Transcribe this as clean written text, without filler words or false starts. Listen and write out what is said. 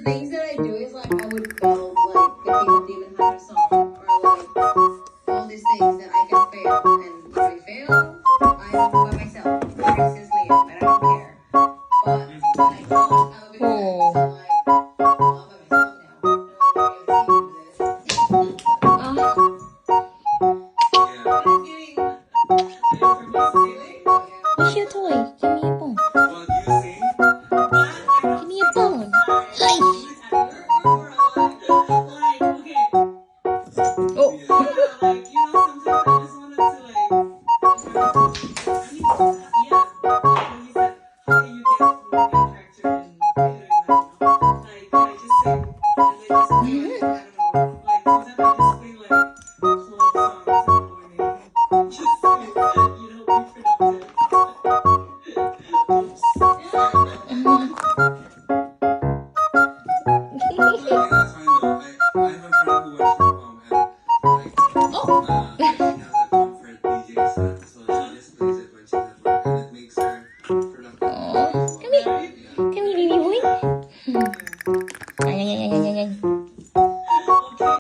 things that I do is like I would build like the King of Demon Hunter song or like all these things that I can fail, and if I fail, I'm by myself. Princess Leia, I don't care. But when I don't, I'll be because I'm like all by myself now. No one will be able to see me do this. But I'm getting. What's your toy? Give me a bone. Well, you sing. Give me a bone. Hi. Oh. That's fine though. I have a friend who works from home and like,